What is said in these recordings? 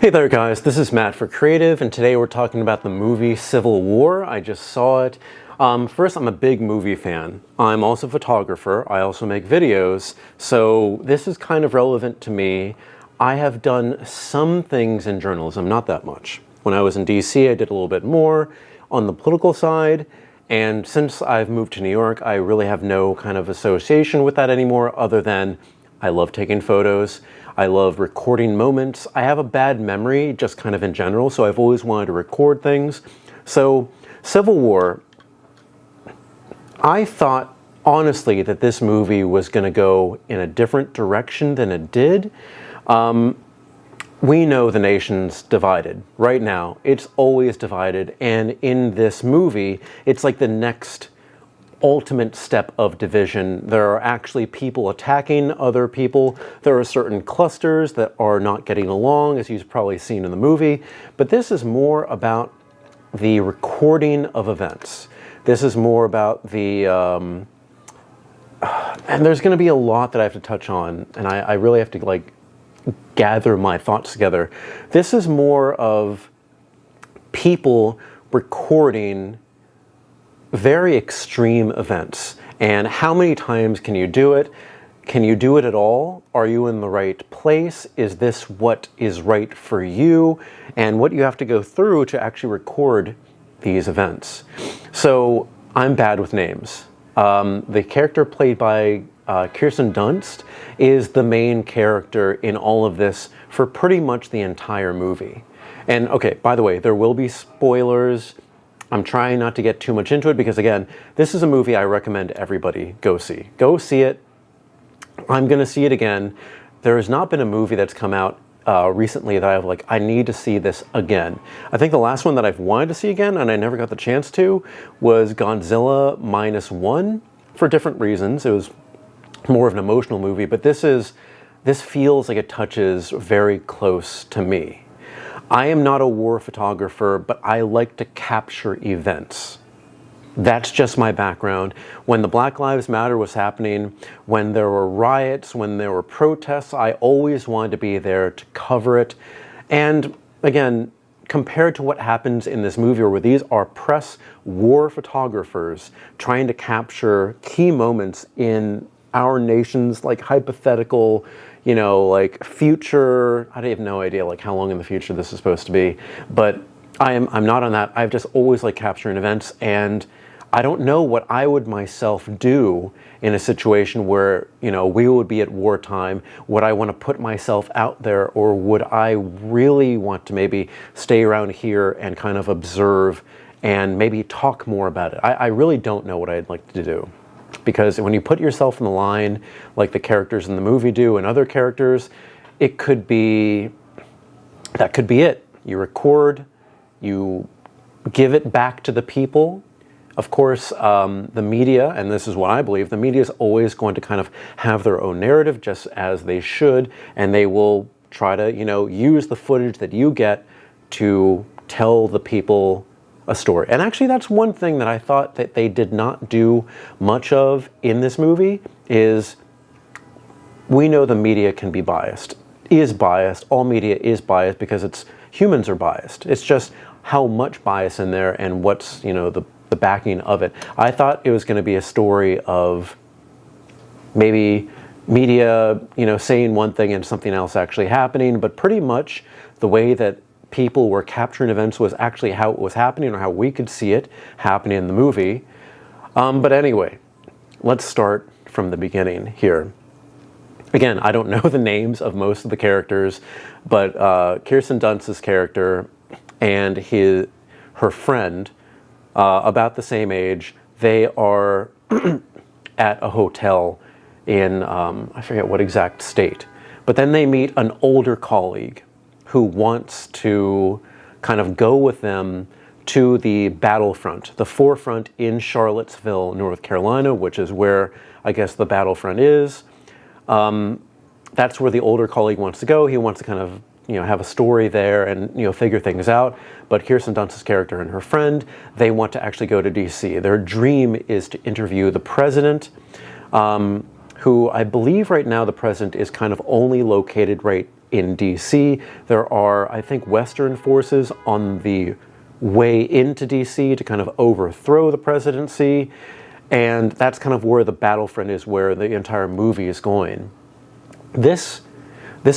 Hey there guys, this is Matt for Creative, and today we're talking about the movie Civil War. I just saw it. First, I'm a big movie fan. I'm also a photographer. I also make videos, so this is kind of relevant to me. I have done some things in journalism, not that much. When I was in DC, I did a little bit more on the political side, and since I've moved to New York, I really have no kind of association with that anymore other than I love taking photos. I love recording moments. I have a bad memory, just kind of in general, so I've always wanted to record things. So, Civil War, I thought, honestly, that this movie was going to go in a different direction than it did. We know the nation's divided. Right now, it's always divided, and in this movie, it's like the next ultimate step of division. There are actually people attacking other people. There are certain clusters that are not getting along, as you've probably seen in the movie. But this is more about the recording of events. This is more about the... and there's going to be a lot that I have to touch on, and I really have to gather my thoughts together. This is more of people recording very extreme events. And how many times can you do it? Can you do it at all? Are you in the right place? Is this what is right for you? And what you have to go through to actually record these events. So I'm bad with names. The character played by Kirsten Dunst is the main character in all of this for pretty much the entire movie. And okay, by the way, there will be spoilers. I'm trying not to get too much into it because, again, this is a movie I recommend everybody go see. Go see it. I'm going to see it again. There has not been a movie that's come out recently that I need to see this again. I think the last one that I've wanted to see again, and I never got the chance to, was Godzilla -1 for different reasons. It was more of an emotional movie, but this feels like it touches very close to me. I am not a war photographer, but I like to capture events. That's just my background. When the Black Lives Matter was happening, when there were riots, when there were protests, I always wanted to be there to cover it. And again, compared to what happens in this movie, where these are press war photographers trying to capture key moments in our nation's hypothetical, future. I have no idea how long in the future this is supposed to be, but I'm not on that. I've just always liked capturing events, and I don't know what I would myself do in a situation where we would be at wartime. Would I want to put myself out there, or would I really want to maybe stay around here and kind of observe and maybe talk more about it? I really don't know what I'd like to do. Because when you put yourself in the line, like the characters in the movie do and other characters, that could be it. You record, you give it back to the people. Of course, the media, and this is what I believe, the media is always going to kind of have their own narrative, just as they should, and they will try to, use the footage that you get to tell the people a story. And actually, that's one thing that I thought that they did not do much of in this movie is we know the media can be biased, is biased. All media is biased because humans are biased. It's just how much bias in there and what's, the backing of it. I thought it was going to be a story of maybe media, saying one thing and something else actually happening, but pretty much the way that people were capturing events was actually how it was happening, or how we could see it happening in the movie. But anyway, let's start from the beginning here. Again, I don't know the names of most of the characters, but Kirsten Dunst's character and her friend, about the same age, they are at a hotel in, I forget what exact state, but then they meet an older colleague who wants to kind of go with them to the battlefront, the forefront in Charlottesville, North Carolina, which is where I guess the battlefront is. That's where the older colleague wants to go. He wants to kind of, have a story there and, figure things out. But Kirsten Dunst's character and her friend, they want to actually go to DC. Their dream is to interview the president, who I believe right now the president is kind of only located right in DC. There are, I think, Western forces on the way into DC to kind of overthrow the presidency. And that's kind of where the battlefront is, where the entire movie is going. This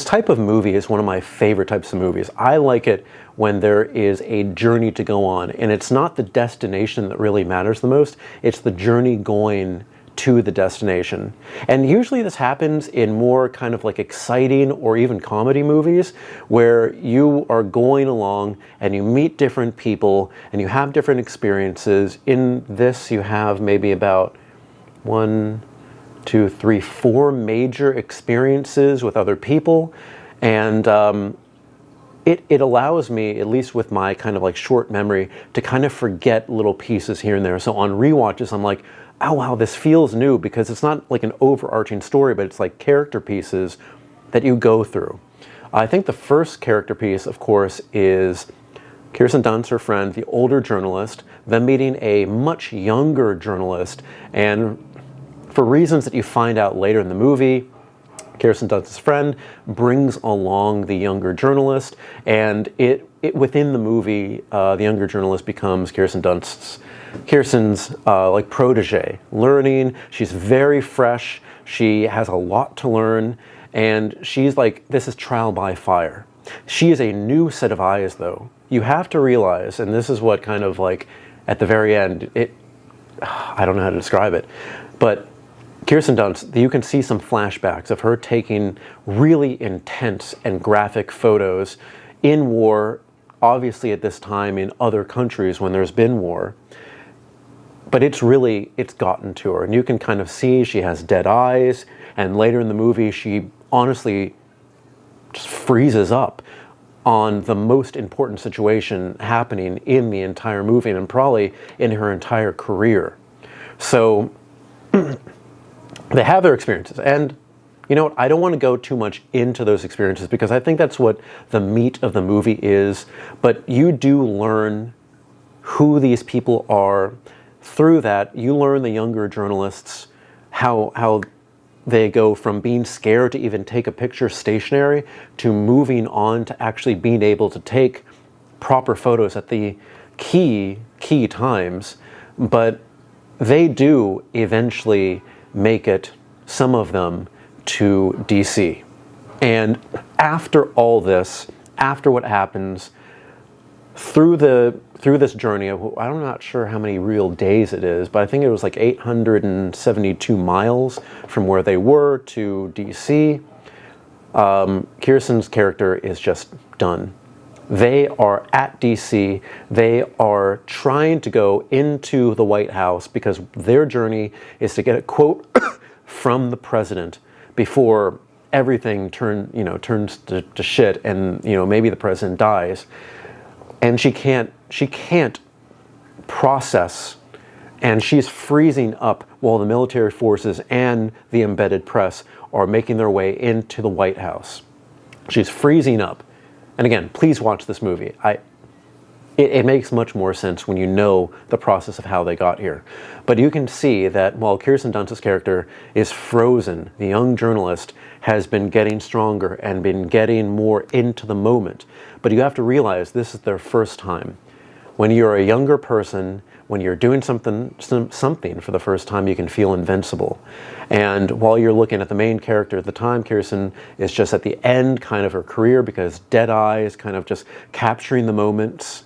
type of movie is one of my favorite types of movies. I like it when there is a journey to go on, and it's not the destination that really matters the most, it's the journey going to the destination. And usually this happens in more kind of like exciting or even comedy movies, where you are going along and you meet different people and you have different experiences. In this, you have maybe about 1, 2, 3, 4 major experiences with other people, and it allows me, at least with my kind of like short memory, to kind of forget little pieces here and there. So on rewatches, I'm like, oh wow, this feels new, because it's not like an overarching story, but it's like character pieces that you go through. I think the first character piece, of course, is Kirsten Dunst, her friend, the older journalist, them meeting a much younger journalist, and for reasons that you find out later in the movie, Kirsten Dunst's friend brings along the younger journalist, and it within the movie, the younger journalist becomes Kirsten's like protege, learning. She's very fresh. She has a lot to learn, and she's like, this is trial by fire. She is a new set of eyes, though. You have to realize, and this is what kind of like at the very end, I don't know how to describe it, but Kirsten Dunst, you can see some flashbacks of her taking really intense and graphic photos in war, obviously at this time in other countries when there's been war. But it's gotten to her. And you can kind of see she has dead eyes, and later in the movie she honestly just freezes up on the most important situation happening in the entire movie and probably in her entire career. So they have their experiences, and you know what, I don't want to go too much into those experiences because I think that's what the meat of the movie is, but you do learn who these people are. Through that, you learn the younger journalists, how they go from being scared to even take a picture stationary to moving on to actually being able to take proper photos at the key times, but they do eventually make it, some of them, to DC. And after all this, after what happens, through this journey of, I'm not sure how many real days it is, but I think it was like 872 miles from where they were to DC, Kirsten's character is just done. They are at DC. They are trying to go into the White House because their journey is to get a quote from the president before everything turns to shit, and maybe the president dies. And she can't process, and she's freezing up while the military forces and the embedded press are making their way into the White House. She's freezing up. And again, please watch this movie. It makes much more sense when you know the process of how they got here. But you can see that while Kirsten Dunst's character is frozen, the young journalist has been getting stronger and been getting more into the moment. But you have to realize this is their first time. When you're a younger person, when you're doing something for the first time, you can feel invincible. And while you're looking at the main character at the time, Kirsten is just at the end kind of her career because dead eyes, kind of just capturing the moments,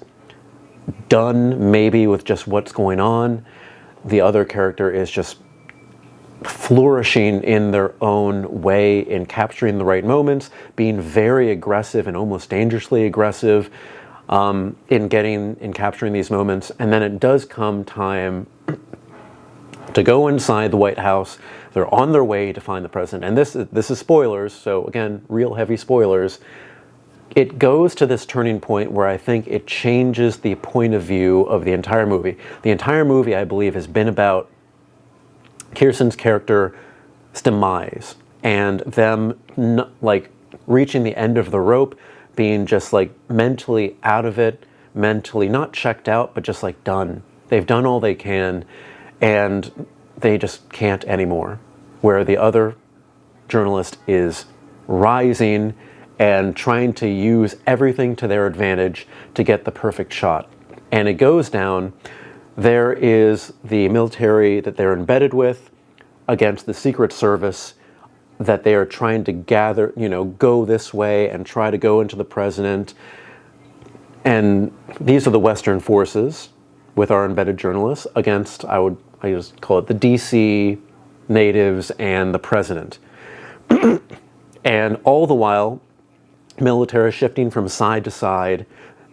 done maybe with just what's going on. The other character is just flourishing in their own way in capturing the right moments, being very aggressive and almost dangerously aggressive in capturing these moments. And then it does come time to go inside the White House. They're on their way to find the president. And this is spoilers, so again, real heavy spoilers. It goes to this turning point where I think it changes the point of view of the entire movie. The entire movie, I believe, has been about Kirsten's character's demise and them reaching the end of the rope, being just like mentally out of it, mentally not checked out, but just like done. They've done all they can and they just can't anymore. Where the other journalist is rising and trying to use everything to their advantage to get the perfect shot. And it goes down. There is the military that they're embedded with against the Secret Service that they are trying to gather, go this way and try to go into the president. And these are the Western forces with our embedded journalists against, I just call it the DC natives and the president. And all the while, military shifting from side to side,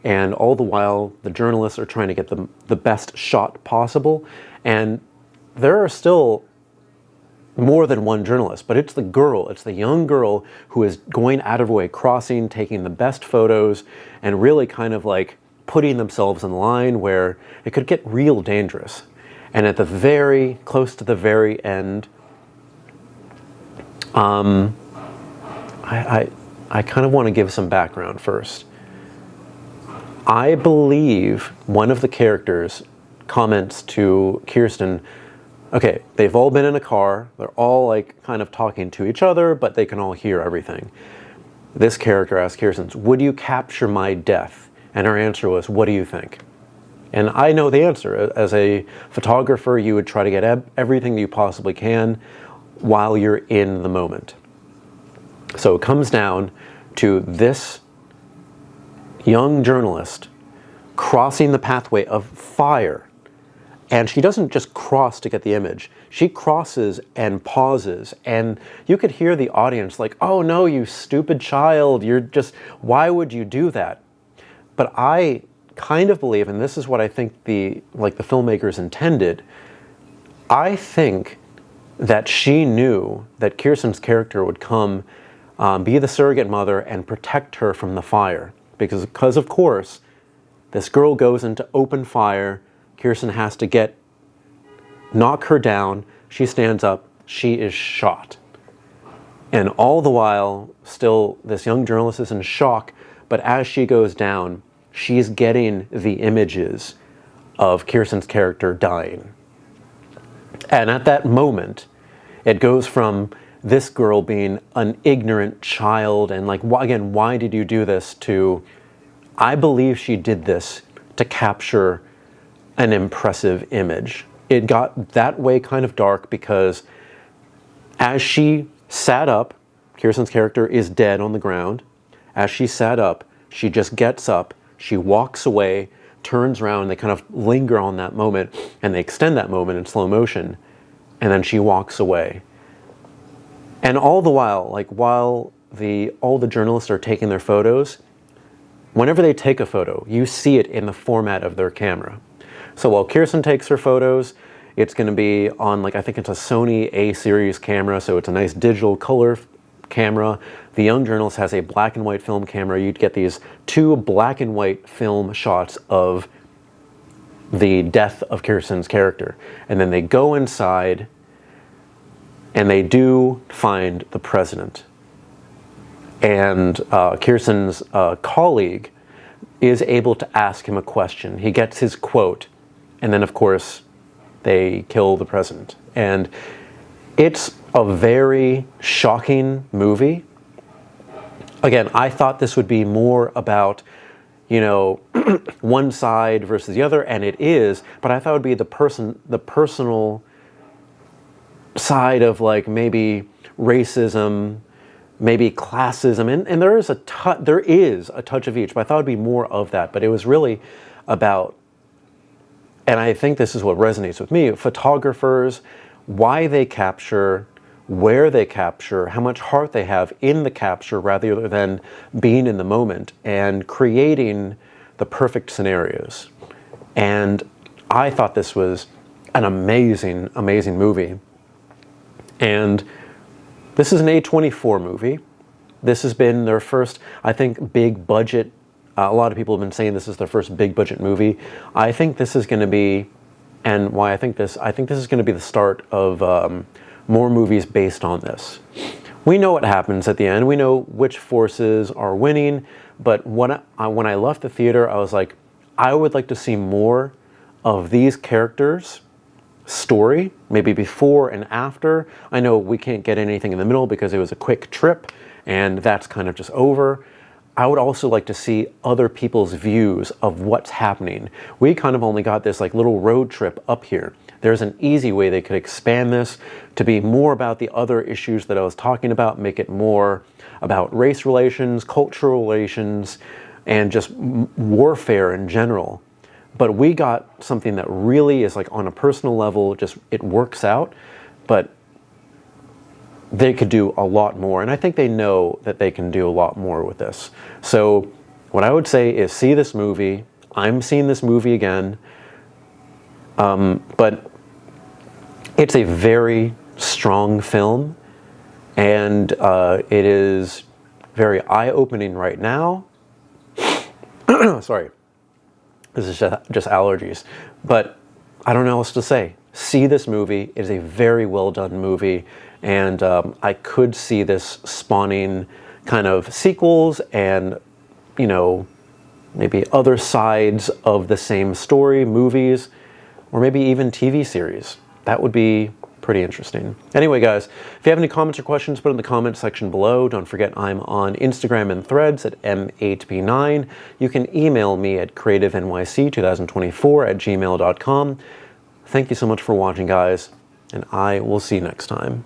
and all the while the journalists are trying to get the best shot possible. And there are still more than one journalist, but it's the young girl who is going out of her way, crossing, taking the best photos, and really kind of like putting themselves in line where it could get real dangerous. And at close to the very end, I kind of want to give some background first. I believe one of the characters comments to Kirsten, okay, they've all been in a car, they're all like kind of talking to each other, but they can all hear everything. This character asked Kirsten, would you capture my death? And her answer was, what do you think? And I know the answer. As a photographer, you would try to get everything you possibly can while you're in the moment. So it comes down to this young journalist crossing the pathway of fire. And she doesn't just cross to get the image. She crosses and pauses. And you could hear the audience like, oh no, you stupid child. Why would you do that? But I kind of believe, and this is what I think the filmmakers intended, I think that she knew that Kirsten's character would come, be the surrogate mother and protect her from the fire. Because of course, this girl goes into open fire. Kirsten has to knock her down. She stands up. She is shot. And all the while, still, this young journalist is in shock. But as she goes down, she's getting the images of Kirsten's character dying. And at that moment, it goes from this girl being an ignorant child and like, again, why did you do this, to, I believe she did this to capture an impressive image. It got that way kind of dark because as she sat up, Kirsten's character is dead on the ground. As she sat up, she just gets up, she walks away, turns around, they kind of linger on that moment, and they extend that moment in slow motion, and then she walks away. And all the while, while all the journalists are taking their photos, whenever they take a photo, you see it in the format of their camera. So while Kirsten takes her photos, it's going to be on, I think it's a Sony A-series camera, so it's a nice digital color camera. The young journalist has a black and white film camera. You'd get these 2 black and white film shots of the death of Kirsten's character. And then they go inside, and they do find the president. And Kirsten's colleague is able to ask him a question. He gets his quote, and then of course they kill the president. And it's a very shocking movie. Again, I thought this would be more about, one side versus the other, and it is, but I thought it would be the personal side of maybe racism, maybe classism, and there is a touch of each, but I thought it'd be more of that. But it was really about, and I think this is what resonates with me, photographers, why they capture, where they capture, how much heart they have in the capture rather than being in the moment and creating the perfect scenarios. And I thought this was an amazing, amazing movie. And this is an A24 movie. This has been their first, I think, big budget. A lot of people have been saying this is their first big budget movie. I think this is going to be, and why I think this is going to be the start of more movies based on this. We know what happens at the end. We know which forces are winning. But when I left the theater, I was like, I would like to see more of these characters' story, maybe before and after. I know we can't get anything in the middle because it was a quick trip and that's kind of just over. I would also like to see other people's views of what's happening. We kind of only got this like little road trip up here. There's an easy way they could expand this to be more about the other issues that I was talking about, make it more about race relations, cultural relations, and just warfare in general. But we got something that really is like on a personal level, just it works out, but they could do a lot more. And I think they know that they can do a lot more with this. So what I would say is see this movie. I'm seeing this movie again. But it's a very strong film, and it is very eye-opening right now. Sorry, this is just allergies. But I don't know what else to say. See this movie. It is a very well done movie, and I could see this spawning kind of sequels and, you know, maybe other sides of the same story, movies, or maybe even TV series. That would be pretty interesting. Anyway, guys, if you have any comments or questions, put in the comment section below. Don't forget I'm on Instagram and Threads at M8B9. You can email me at creativenyc2024@gmail.com. Thank you so much for watching, guys, and I will see you next time.